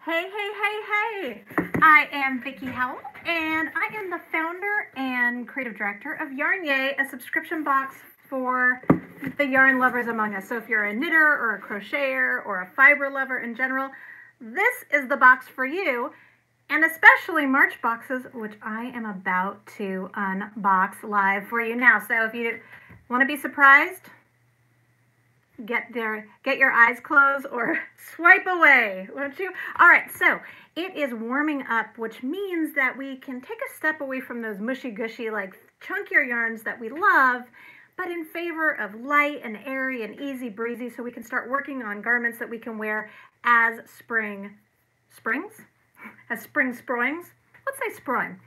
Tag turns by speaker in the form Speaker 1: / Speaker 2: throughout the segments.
Speaker 1: Hey, hey, hey, hey! I am Vickie Howell, and I am the founder and creative director of YarnYAY, a subscription box for the yarn lovers among us. So if you're a knitter or a crocheter or a fiber lover in general, this is the box for you, and especially March boxes, which I am about to unbox live for you now. So if you want to be surprised, get your eyes closed or swipe away, won't you? All right, so it is warming up, which means that we can take a step away from those mushy gushy, like chunkier yarns that we love, but in favor of light and airy and easy breezy, so we can start working on garments that we can wear as spring springs? As spring sproings? Let's say sproing.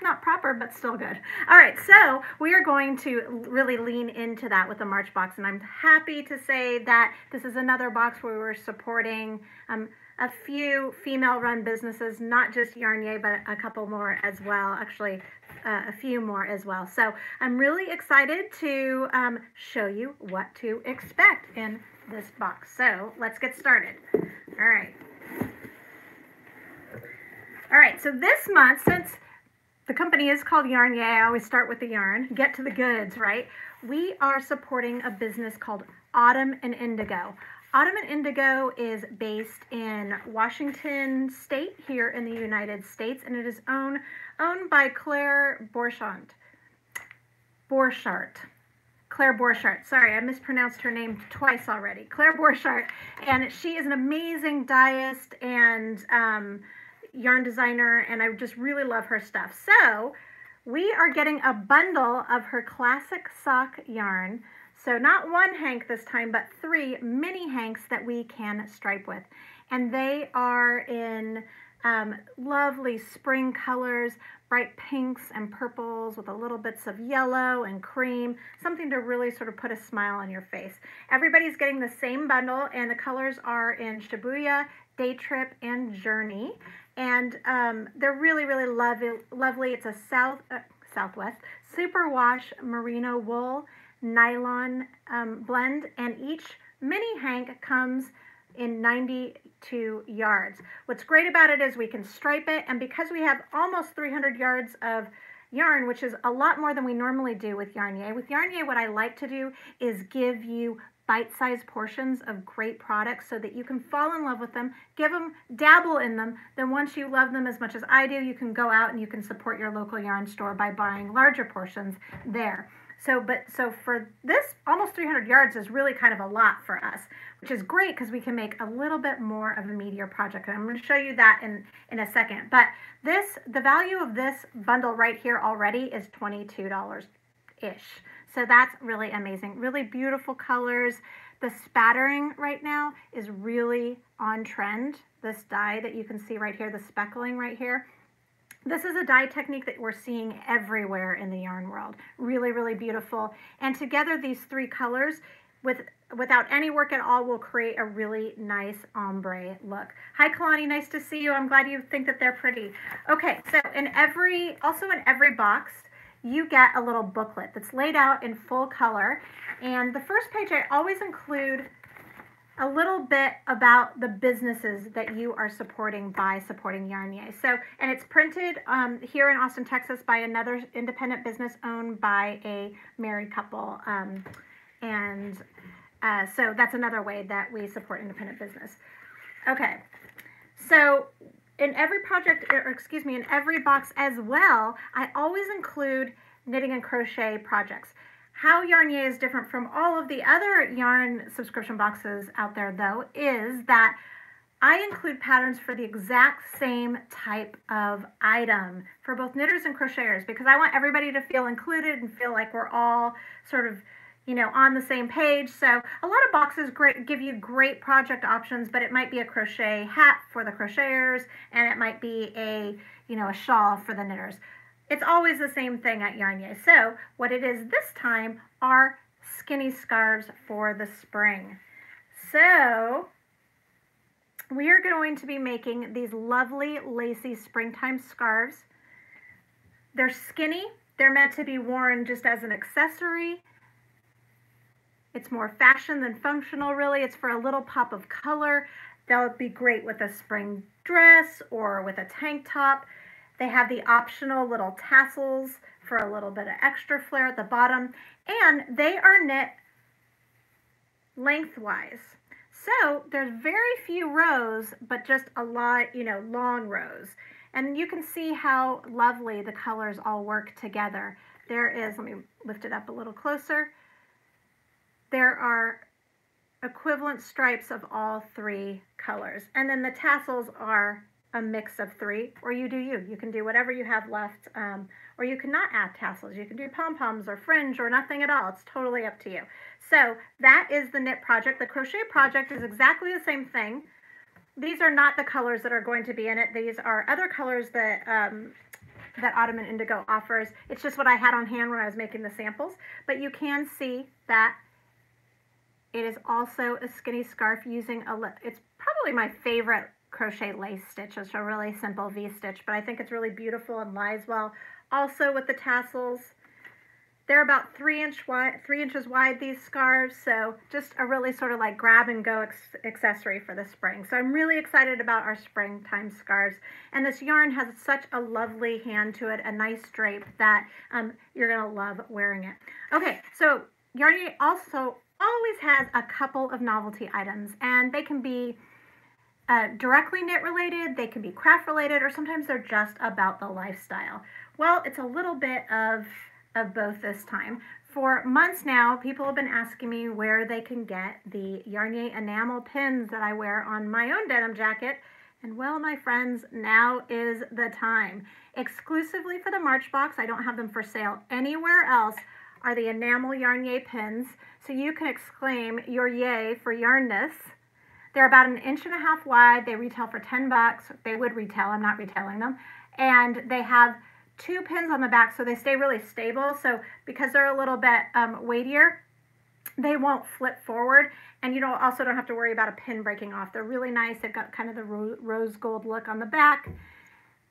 Speaker 1: Not proper, but still good. All right, so we are going to really lean into that with the March box, and I'm happy to say that this is another box where we're supporting a few female-run businesses, not just YarnYAY, but a couple more as well, actually a few more as well. So I'm really excited to show you what to expect in this box. So let's get started. All right. All right, so this month, since the company is called YarnYAY, I always start with the yarn, get to the goods, right? We are supporting a business called Autumn and Indigo. Autumn and Indigo is based in Washington State here in the United States, and it is owned by Claire Borchardt. Claire Borchardt. Sorry, I mispronounced her name twice already. Claire Borchardt, and she is an amazing dyist and yarn designer, and I just really love her stuff. So we are getting a bundle of her classic sock yarn. So not one hank this time, but 3 mini hanks that we can stripe with. And they are in lovely spring colors, bright pinks and purples with a little bits of yellow and cream, something to really sort of put a smile on your face. Everybody's getting the same bundle, and the colors are in Shibuya, Day Trip, and Journey. And they're really, really lovely. It's a Southwest superwash merino wool nylon blend, and each mini hank comes in 92 yards. What's great about it is we can stripe it, and because we have almost 300 yards of yarn, which is a lot more than we normally do with YarnYAY. With YarnYAY, what I like to do is give you bite-sized portions of great products so that you can fall in love with them, dabble in them. Then once you love them as much as I do, you can go out and you can support your local yarn store by buying larger portions there. So for this, almost 300 yards is really kind of a lot for us, which is great because we can make a little bit more of a meatier project. And I'm going to show you that in a second. But the value of this bundle right here already is $22-ish. So that's really amazing. Really beautiful colors. The spattering right now is really on trend. This dye that you can see right here, the speckling right here. This is a dye technique that we're seeing everywhere in the yarn world. Really, really beautiful. And together these 3 colors, without any work at all, will create a really nice ombre look. Hi, Kalani, nice to see you. I'm glad you think that they're pretty. Okay, so also in every box, you get a little booklet that's laid out in full color. And the first page, I always include a little bit about the businesses that you are supporting by supporting YarnYAY. So, and it's printed here in Austin, Texas by another independent business owned by a married couple. So that's another way that we support independent business. Okay, so in every project, or excuse me, in every box as well, I always include knitting and crochet projects. How YarnYAY is different from all of the other yarn subscription boxes out there, though, is that I include patterns for the exact same type of item for both knitters and crocheters, because I want everybody to feel included and feel like we're all sort of, on the same page. So a lot of boxes give you great project options, but it might be a crochet hat for the crocheters, and it might be a shawl for the knitters. It's always the same thing at YarnYAY. So what it is this time are skinny scarves for the spring. So we are going to be making these lovely lacy springtime scarves. They're skinny. They're meant to be worn just as an accessory. It's more fashion than functional, really. It's for a little pop of color. They'll be great with a spring dress or with a tank top. They have the optional little tassels for a little bit of extra flair at the bottom, and they are knit lengthwise. So there's very few rows, but just a lot, long rows. And you can see how lovely the colors all work together. There is, let me lift it up a little closer. There are equivalent stripes of all three colors. And then the tassels are a mix of three, or you do you. You can do whatever you have left, or you can not add tassels. You can do pom-poms or fringe or nothing at all. It's totally up to you. So that is the knit project. The crochet project is exactly the same thing. These are not the colors that are going to be in it. These are other colors that that Autumn and Indigo offers. It's just what I had on hand when I was making the samples. But you can see that it is also a skinny scarf using it's probably my favorite crochet lace stitch. It's a really simple V-stitch, but I think it's really beautiful and lies well. Also with the tassels, they're about 3 inches wide, these scarves, so just a really sort of like grab and go accessory for the spring. So I'm really excited about our springtime scarves. And this yarn has such a lovely hand to it, a nice drape that you're gonna love wearing it. Okay, so YarnYAY also always has a couple of novelty items, and they can be directly knit related, they can be craft related, or sometimes they're just about the lifestyle. Well, it's a little bit of both this time. For months now, people have been asking me where they can get the YarnYAY enamel pins that I wear on my own denim jacket. And well, my friends, now is the time. Exclusively for the March box, I don't have them for sale anywhere else, are the enamel YarnYAY pins. So you can exclaim your yay for yarnness. They're about 1.5 inches wide. They retail for $10. They would retail, I'm not retailing them. And they have 2 pins on the back, so they stay really stable. So because they're a little bit weightier, they won't flip forward. And you also don't have to worry about a pin breaking off. They're really nice. They've got kind of the rose gold look on the back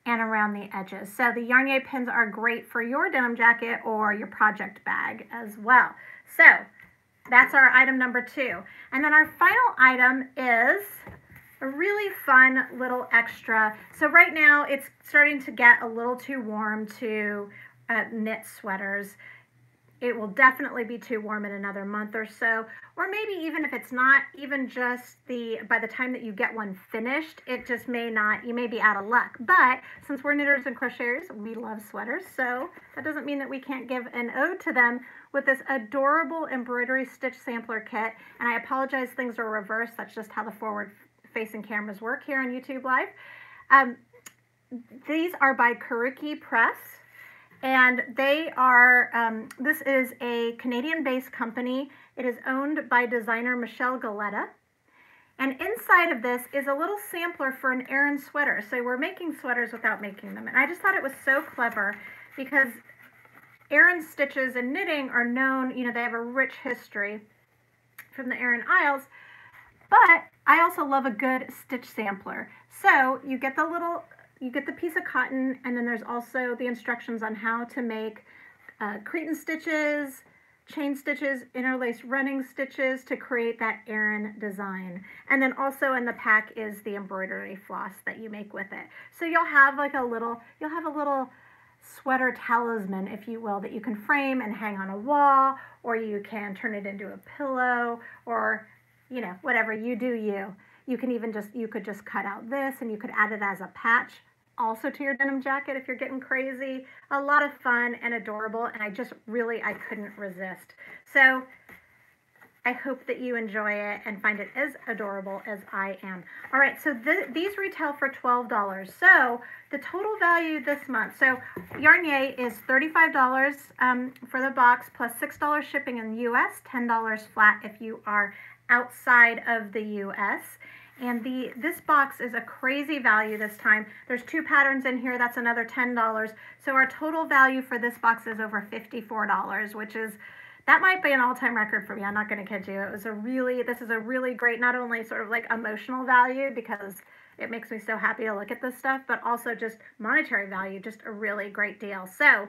Speaker 1: and around the edges. So the YarnYAY pins are great for your denim jacket or your project bag as well. So that's our item number 2. And then our final item is a really fun little extra. So right now it's starting to get a little too warm to knit sweaters. It will definitely be too warm in another month or so, or maybe even if it's not even just by the time that you get one finished, it just may not, you may be out of luck. But since we're knitters and crocheters, we love sweaters, so that doesn't mean that we can't give an ode to them with this adorable embroidery stitch sampler kit. And I apologize, things are reversed. That's just how the forward facing cameras work here on YouTube Live. These are by Kuriki Press, and they are, this is a Canadian-based company. It is owned by designer Michelle Galetta. And inside of this is a little sampler for an Aran sweater. So we're making sweaters without making them. And I just thought it was so clever because Aran stitches and knitting are known, they have a rich history from the Aran Isles. But I also love a good stitch sampler. So you get the piece of cotton, and then there's also the instructions on how to make cretin stitches, chain stitches, interlace running stitches to create that Aran design. And then also in the pack is the embroidery floss that you make with it. So you'll have a little sweater talisman, if you will, that you can frame and hang on a wall, or you can turn it into a pillow, or whatever, you do you. You could just cut out this and you could add it as a patch also to your denim jacket if you're getting crazy. A lot of fun and adorable, and I couldn't resist. So I hope that you enjoy it and find it as adorable as I am. All right, so these retail for $12. So the total value this month, so YarnYAY is $35 for the box plus $6 shipping in the US, $10 flat if you are outside of the US. And this box is a crazy value this time. There's 2 patterns in here. That's another $10. So our total value for this box is over $54, which is, that might be an all-time record for me. I'm not going to kid you. This is a really great, not only sort of like emotional value because it makes me so happy to look at this stuff, but also just monetary value, just a really great deal. So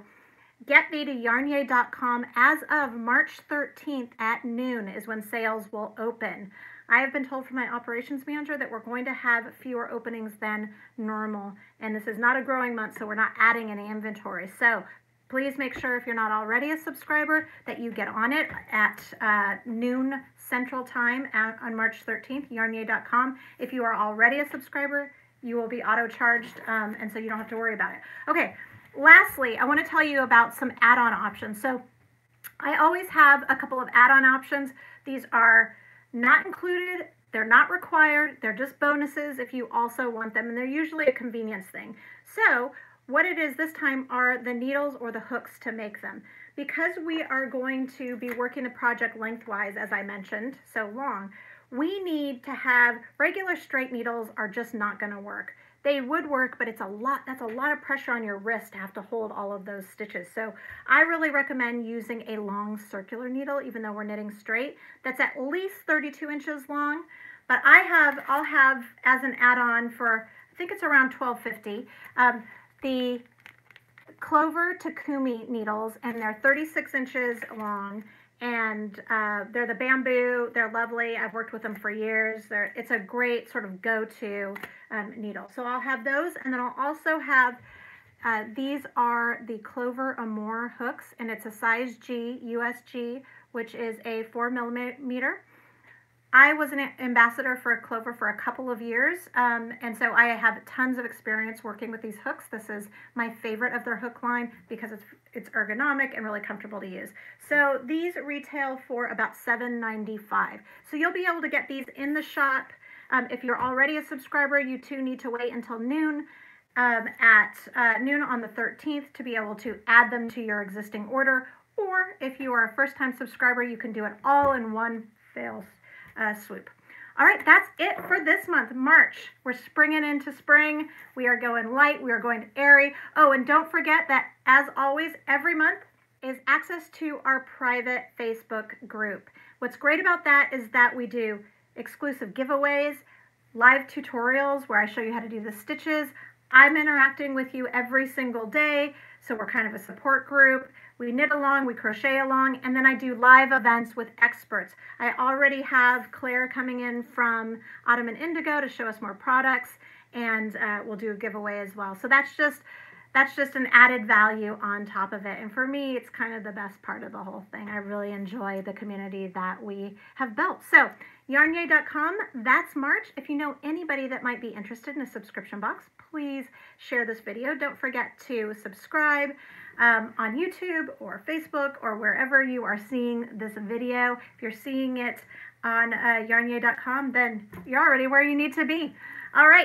Speaker 1: get thee to YarnYAY.com as of March 13th at noon is when sales will open. I have been told from my operations manager that we're going to have fewer openings than normal. And this is not a growing month, so we're not adding any inventory. So please make sure if you're not already a subscriber that you get on it at noon Central Time on March 13th, YarnYAY.com. If you are already a subscriber, you will be auto-charged, and so you don't have to worry about it. Okay, lastly, I want to tell you about some add-on options. So I always have a couple of add-on options. These are not included, they're not required, they're just bonuses if you also want them, and they're usually a convenience thing. So what it is this time are the needles or the hooks to make them. Because we are going to be working the project lengthwise, as I mentioned, so long, we need to have regular straight needles are just not going to work. They would work, but that's a lot of pressure on your wrist to have to hold all of those stitches. So I really recommend using a long circular needle, even though we're knitting straight, that's at least 32 inches long. But I'll have as an add-on for, I think it's around $12.50, the Clover Takumi needles, and they're 36 inches long. And they're the bamboo. They're lovely. I've worked with them for years. It's a great sort of go-to needle. So I'll have those, and then I'll also have these are the Clover Amour hooks, and it's a size G, USG, which is a 4mm. I was an ambassador for Clover for a couple of years, and so I have tons of experience working with these hooks. This is my favorite of their hook line because it's ergonomic and really comfortable to use. So these retail for about $7.95. So you'll be able to get these in the shop. If you're already a subscriber, you too need to wait until noon at noon on the 13th to be able to add them to your existing order. Or if you are a first-time subscriber, you can do it all in one fell swoop. All right, that's it for this month, March. We're springing into spring. We are going light. We are going airy. Oh, and don't forget that, as always, every month is access to our private Facebook group. What's great about that is that we do exclusive giveaways, live tutorials where I show you how to do the stitches. I'm interacting with you every single day, so we're kind of a support group. We knit along, we crochet along, and then I do live events with experts. I already have Claire coming in from Autumn and Indigo to show us more products, and we'll do a giveaway as well. So that's just an added value on top of it. And for me, it's kind of the best part of the whole thing. I really enjoy the community that we have built. So YarnYAY.com, that's March. If you know anybody that might be interested in a subscription box, please share this video. Don't forget to subscribe on YouTube or Facebook or wherever you are seeing this video. If you're seeing it on YarnYAY.com, then you're already where you need to be. All right.